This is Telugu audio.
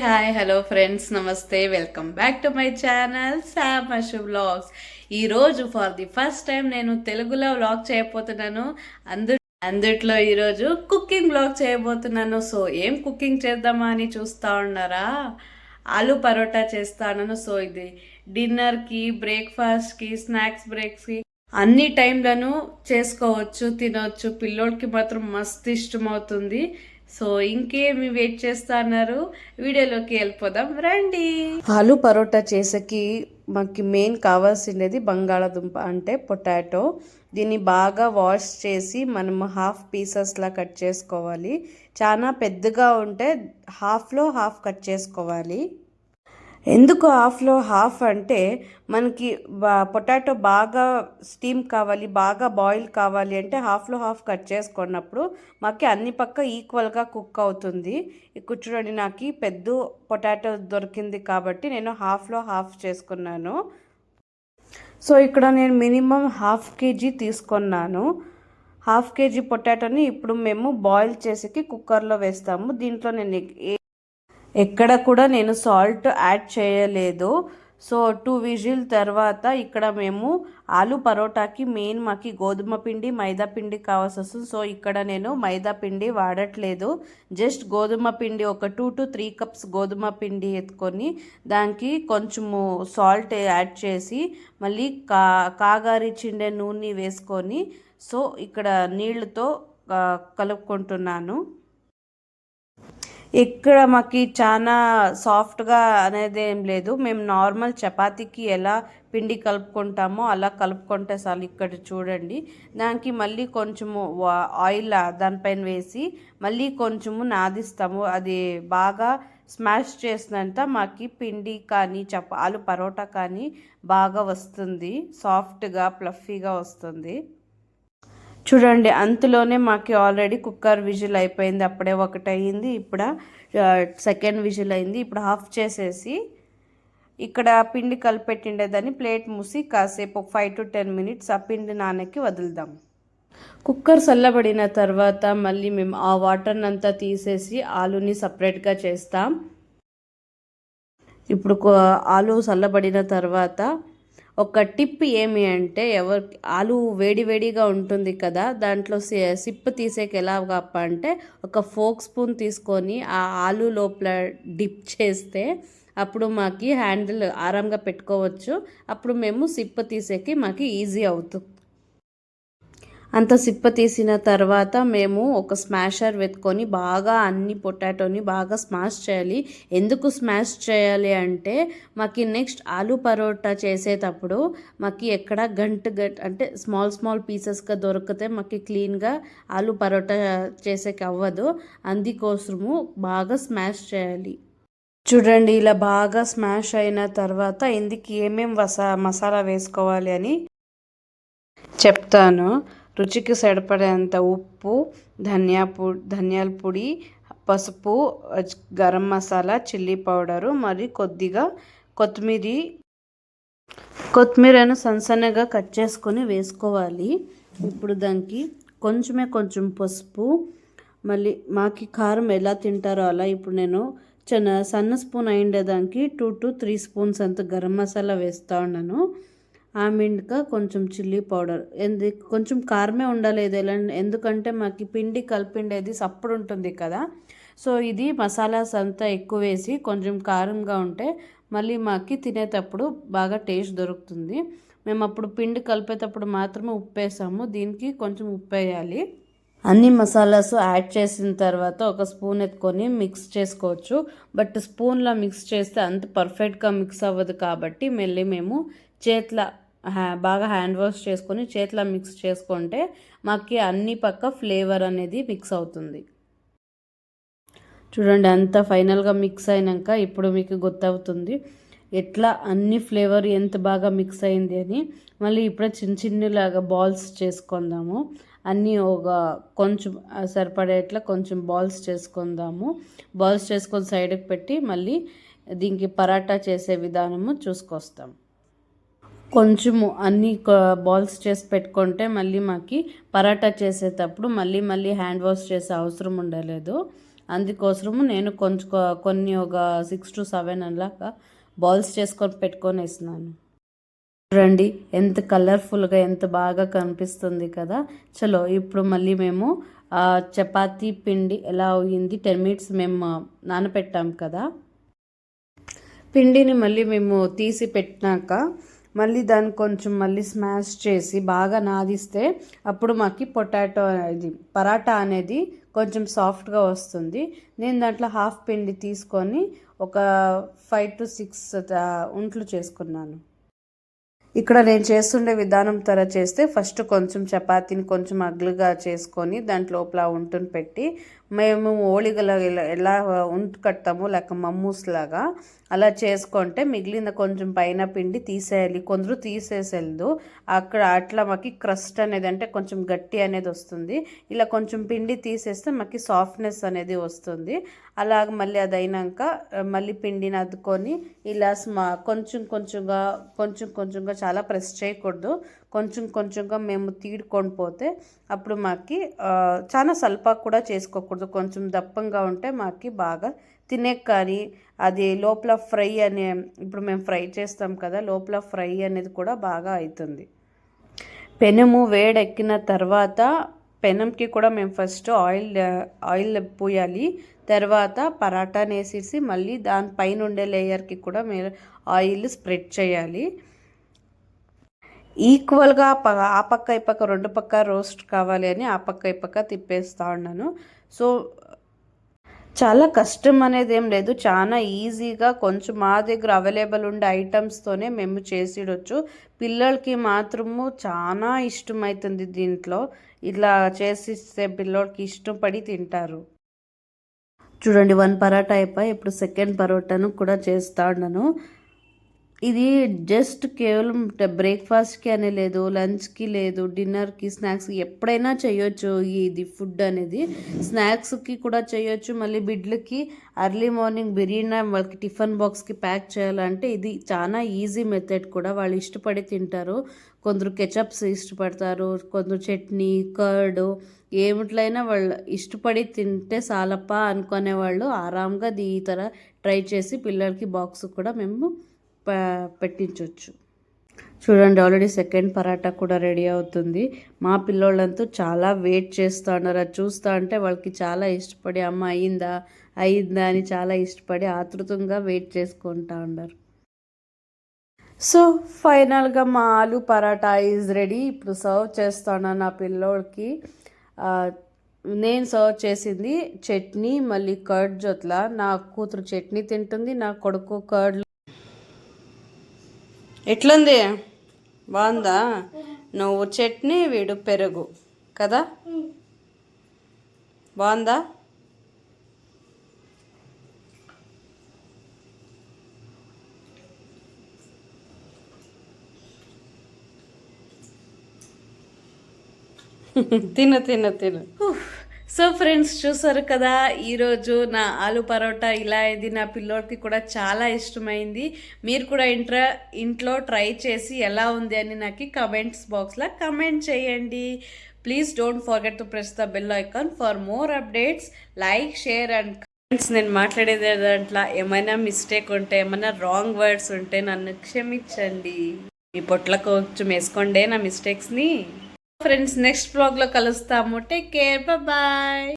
హాయ్ హలో ఫ్రెండ్స్, నమస్తే. Welcome back to my channel Sam Ashu vlogs. ఈరోజు ఫర్ ది ఫస్ట్ టైం నేను తెలుగులో వ్లాగ్ చేయబోతున్నాను. అందుట్లో ఈరోజు కుకింగ్ వ్లాగ్ చేయబోతున్నాను. సో ఏం కుకింగ్ చేద్దామా అని చూస్తూ ఉన్నారా? ఆలు పరోటా చేస్తాను. సో ఇది డిన్నర్కి, బ్రేక్ఫాస్ట్కి, స్నాక్స్ బ్రేక్స్కి అన్ని టైంలను చేసుకోవచ్చు, తినవచ్చు. పిల్లోడికి మాత్రం మస్తు ఇష్టమవుతుంది. సో ఇంకేమి వెయిట్ చేస్తున్నారు, వీడియోలోకి వెళ్ళిపోదాం రండి. ఆలు పరోటా చేసేకి మాకు మెయిన్ కావాల్సినది బంగాళాదుంప అంటే పొటాటో. దీన్ని బాగా వాష్ చేసి మనం హాఫ్ పీసెస్లా కట్ చేసుకోవాలి. చాలా పెద్దగా ఉంటే హాఫ్లో హాఫ్ కట్ చేసుకోవాలి. ఎందుకు హాఫ్లో హాఫ్ అంటే మనకి పొటాటో బాగా స్టీమ్ కావాలి, బాగా బాయిల్ కావాలి అంటే హాఫ్లో హాఫ్ కట్ చేసుకున్నప్పుడు మాకు అన్ని పక్క ఈక్వల్గా కుక్ అవుతుంది. ఇక్కడ చూడండి, నాకు పెద్ద పొటాటో దొరికింది కాబట్టి నేను హాఫ్లో హాఫ్ చేసుకున్నాను. సో ఇక్కడ నేను మినిమం హాఫ్ కేజీ తీసుకున్నాను. హాఫ్ కేజీ పొటాటోని ఇప్పుడు మేము బాయిల్ చేసి కుక్కర్లో వేస్తాము. దీంట్లో నేను ఎక్కడ కూడా నేను సాల్ట్ యాడ్ చేయలేదు. సో 2 విజిల్ తర్వాత ఇక్కడ మేము ఆలు పరోటాకి మెయిన్ మాకు గోధుమ పిండి, మైదా పిండి కావాల్సి వస్తుంది. సో ఇక్కడ నేను మైదా పిండి వాడట్లేదు. జస్ట్ గోధుమ పిండి ఒక 2 to 3 కప్స్ గోధుమ పిండి ఎత్తుకొని దానికి కొంచెము సాల్ట్ యాడ్ చేసి మళ్ళీ కాగారిచిండే నూనె వేసుకొని సో ఇక్కడ నీళ్ళతో కలుపుకుంటున్నాను. ఇక్కడ మాకు చాలా సాఫ్ట్గా అనేది ఏం లేదు. మేము నార్మల్ చపాతీకి ఎలా పిండి కలుపుకుంటామో అలా కలుపుకుంటే చాలు. ఇక్కడ చూడండి, దానికి మళ్ళీ కొంచెము ఆయిల్ దానిపైన వేసి మళ్ళీ కొంచెము నాదిస్తాము. అది బాగా స్మాష్ చేసినంత మాకు పిండి కానీ ఆలు పరోటా కానీ బాగా వస్తుంది, సాఫ్ట్గా ప్లఫీగా వస్తుంది. చూడండి, అంతలోనే మాకు ఆల్రెడీ కుక్కర్ విజిల్ అయిపోయింది. అప్పుడే ఒకటి అయ్యింది, ఇప్పుడు సెకండ్ విజిల్ అయింది. ఇప్పుడు ఆఫ్ చేసేసి ఇక్కడ పిండి కలిపెట్టిండేదాన్ని ప్లేట్ మూసి కాసేపు 5 to 10 minutes ఆ పిండి నానకి వదులుదాం. కుక్కర్ చల్లబడిన తర్వాత మళ్ళీ మేము ఆ వాటర్ని అంతా తీసేసి ఆలుని సపరేట్గా చేస్తాం. ఇప్పుడు ఆలు చల్లబడిన తర్వాత ఒక టిప్ ఏమి అంటే, ఆలు వేడివేడిగా ఉంటుంది కదా, దాంట్లో సిప్ తీసేకి ఎలా అంటే ఒక ఫోక్ స్పూన్ తీసుకొని ఆ ఆలు లోపల డిప్ చేస్తే అప్పుడు మాకు హ్యాండిల్ ఆరాంగా పెట్టుకోవచ్చు. అప్పుడు మేము సిప్ తీసేకి మాకు ఈజీ అవుతుంది. అంత సిప్ప తీసిన తర్వాత మేము ఒక స్మాషర్ వెతుకొని బాగా అన్ని పొటాటోని బాగా స్మాష్ చేయాలి. ఎందుకు స్మాష్ చేయాలి అంటే మాకు నెక్స్ట్ ఆలు పరోటా చేసేటప్పుడు మాకు ఎక్కడ అంటే స్మాల్ పీసెస్గా దొరికితే మాకు క్లీన్గా ఆలు పరోటా చేసేకి అవ్వదు. అందుకోసము బాగా స్మాష్ చేయాలి. చూడండి, ఇలా బాగా స్మాష్ అయిన తర్వాత ఇందుకు ఏమేమి మసాలా వేసుకోవాలి అని చెప్తాను. రుచికి సరిపడేంత ఉప్పు, ధనియాల పొడి, పసుపు, గరం మసాలా, చిల్లీ పౌడరు, మరి కొద్దిగా కొత్తిమీరను సన్నగా కట్ చేసుకొని వేసుకోవాలి. ఇప్పుడు దానికి కొంచెం పసుపు, మళ్ళీ మాకి కారం ఎలా తింటారో అలా ఇప్పుడు నేను సన్న స్పూన్ అయిండేదానికి 2 to 3 స్పూన్స్ అంత గరం మసాలా వేస్తూ ఉన్నాను. ఆ మిండక కొంచెం చిల్లీ పౌడర్, కొంచెం కారమే ఉండాలి ఎందుకంటే మాకు పిండి కలిపిండేది సప్పుడు ఉంటుంది కదా. సో ఇది మసాలాస్ అంతా ఎక్కువ వేసి కొంచెం కారంగా ఉంటే మళ్ళీ మాకు తినేటప్పుడు బాగా టేస్ట్ దొరుకుతుంది. మేము అప్పుడు పిండి కలిపేటప్పుడు మాత్రమే ఉప్పు వేసాము, దీనికి కొంచెం ఉప్పు వేయాలి. అన్ని మసాలాస్ యాడ్ చేసిన తర్వాత ఒక స్పూన్ ఎత్తుకొని మిక్స్ చేసుకోవచ్చు. బట్ స్పూన్లో మిక్స్ చేస్తే అంత పర్ఫెక్ట్గా మిక్స్ అవ్వదు కాబట్టి మళ్ళీ మేము చేతిలో బాగా హ్యాండ్ వాష్ చేసుకొని చేతిలో మిక్స్ చేసుకుంటే మాకు అన్ని పక్క ఫ్లేవర్ అనేది మిక్స్ అవుతుంది. చూడండి, అంతా ఫైనల్గా మిక్స్ అయినాక ఇప్పుడు మీకు గుర్తవుతుంది ఎట్లా అన్ని ఫ్లేవర్ ఎంత బాగా మిక్స్ అయింది అని. మళ్ళీ ఇప్పుడే చిన్నలాగా బాల్స్ చేసుకుందాము. అన్నీ ఒక కొంచెం సరిపడేట్లా కొంచెం బాల్స్ చేసుకుందాము. బాల్స్ చేసుకొని సైడ్కి పెట్టి మళ్ళీ దీనికి పరాటా చేసే విధానము చూసుకొస్తాం. కొంచెము అన్ని బాల్స్ చేసి పెట్టుకుంటే మళ్ళీ మాకు పరాటా చేసేటప్పుడు మళ్ళీ హ్యాండ్ వాష్ చేసే అవసరం ఉండలేదు. అందుకోసము నేను కొన్ని ఒక 6 to 7 అలాగా బాల్స్ చేసుకొని పెట్టుకొని వేస్తున్నాను. చూడండి ఎంత కలర్ఫుల్గా ఎంత బాగా కనిపిస్తుంది కదా. చలో ఇప్పుడు మళ్ళీ మేము చపాతీ పిండి ఎలా అయింది 10 minutes మేము నానపెట్టాం కదా. పిండిని మళ్ళీ మేము తీసి పెట్టినాక మళ్ళీ దాన్ని కొంచెం మళ్ళీ స్మాష్ చేసి బాగా నాదిస్తే అప్పుడు మాకు పరాటా అనేది కొంచెం సాఫ్ట్గా వస్తుంది. నేను దాంట్లో హాఫ్ పిండి తీసుకొని ఒక 5 to 6 ఉంట్లు చేసుకున్నాను. ఇక్కడ నేను చేస్తుండే విధానం చేస్తే ఫస్ట్ కొంచెం చపాతీని కొంచెం అగ్లుగా చేసుకొని దాంట్లో లోపల ఉంటుని పెట్టి మేము ఓళిగల ఎలా ఉంటు కట్టామో లేక మమ్మూస్ లాగా అలా చేసుకుంటే మిగిలిన కొంచెం పైన పిండి తీసేయాలి. కొందరు తీసేసేయదు. అట్లా మాకు క్రస్ట్ అనేది అంటే కొంచెం గట్టి అనేది వస్తుంది. ఇలా కొంచెం పిండి తీసేస్తే మాకు సాఫ్ట్నెస్ అనేది వస్తుంది. అలాగ మళ్ళీ అది అయినాక మళ్ళీ పిండిని అద్దుకొని ఇలా కొంచెం కొంచెంగా చాలా ప్రెస్ చేయకూడదు. కొంచెం కొంచెంగా మేము తీడుకొని పోతే అప్పుడు మాకు చాలా సల్పా కూడా చేసుకోకూడదు. కొంచెం దప్పంగా ఉంటే మాకు బాగా తినే కానీ అది లోపల ఫ్రై ఇప్పుడు మేము ఫ్రై చేస్తాం కదా, లోపల ఫ్రై అనేది కూడా బాగా అవుతుంది. పెనము వేడెక్కిన తర్వాత పెనంకి కూడా మేము ఫస్ట్ ఆయిల్ పోయాలి. తర్వాత పరాటాని వేసేసి మళ్ళీ దానిపైన ఉండే లేయర్కి కూడా మీరు ఆయిల్ స్ప్రెడ్ చేయాలి. ఈక్వల్గా ఆ పక్క ఈ పక్క 2 పక్క రోస్ట్ కావాలి అని ఆ పక్క ఈ పక్క తిప్పేస్తూ ఉన్నాను. సో చాలా కష్టం అనేది ఏం లేదు, చాలా ఈజీగా కొంచెం మా దగ్గర అవైలబుల్ ఉండే ఐటమ్స్తోనే మేము చేసిడొచ్చు. పిల్లలకి మాత్రము చాలా ఇష్టమవుతుంది. దీంట్లో ఇట్లా చేసిస్తే పిల్లలకి ఇష్టపడి తింటారు. చూడండి 1 పరోటా అయిపోయి ఇప్పుడు సెకండ్ పరోటాను కూడా చేస్తా ఉన్నాను. ఇది జస్ట్ కేవలం బ్రేక్ఫాస్ట్కి అనే లేదు, లంచ్కి లేదు, డిన్నర్కి, స్నాక్స్కి ఎప్పుడైనా చేయొచ్చు. ఇది ఫుడ్ అనేది స్నాక్స్కి కూడా చేయొచ్చు. మళ్ళీ బిడ్లకి ఎర్లీ మార్నింగ్ బిర్యానీ వాళ్ళకి టిఫిన్ బాక్స్కి ప్యాక్ చేయాలంటే ఇది చాలా ఈజీ మెథడ్ కూడా. వాళ్ళు ఇష్టపడి తింటారు. కొందరు కెచప్స్ ఇష్టపడతారు, కొందరు చట్నీ, కర్డ్ ఏమిట్లయినా వాళ్ళు ఇష్టపడి తింటే చాలప్ప అనుకునే వాళ్ళు ఆరాంగా ఈ తర ట్రై చేసి పిల్లలకి బాక్స్ కూడా మేము పెట్టించవచ్చు. చూడండి ఆల్రెడీ సెకండ్ పరాటా కూడా రెడీ అవుతుంది. మా పిల్లోళ్ళంతా చాలా వెయిట్ చేస్తూ ఉన్నారు. అది చూస్తూ అంటే వాళ్ళకి చాలా ఇష్టపడి అమ్మ అయిందా అని చాలా ఇష్టపడి ఆతృతంగా వెయిట్ చేసుకుంటూ ఉన్నారు. సో ఫైనల్గా మా ఆలు పరాటా ఈజ్ రెడీ. ఇప్పుడు సర్వ్ చేస్తాను నా పిల్లోడికి. నేను సర్వ్ చేసింది చట్నీ మళ్ళీ కర్డ్ జొత్ల. నా కూతురు చట్నీ తింటుంది, నా కొడుకు కర్డ్. ఎట్లుంది? బాగుందా? నువ్వు చట్నీ, వీడు పెరుగు కదా, బాగుందా? తిను. సో ఫ్రెండ్స్ చూసారు కదా, ఈరోజు నా ఆలు పరోటా ఇలా అయింది. నా పిల్లోడికి కూడా చాలా ఇష్టమైంది. మీరు కూడా ఇంట్లో ట్రై చేసి ఎలా ఉంది అని నాకు కమెంట్స్ బాక్స్లో కమెంట్ చేయండి. Please don't forget to press the bell icon for more updates. Like, share and comments. నేను మాట్లాడేది దాంట్లో ఏమైనా మిస్టేక్ ఉంటే, ఏమైనా రాంగ్ వర్డ్స్ ఉంటే నన్ను క్షమించండి. మీ పొట్లకు కొంచెం వేసుకోండి నా మిస్టేక్స్ని. ఫ్రెండ్స్ నెక్స్ట్ వ్లాగ్లో కలుస్తాము. Take care, bye.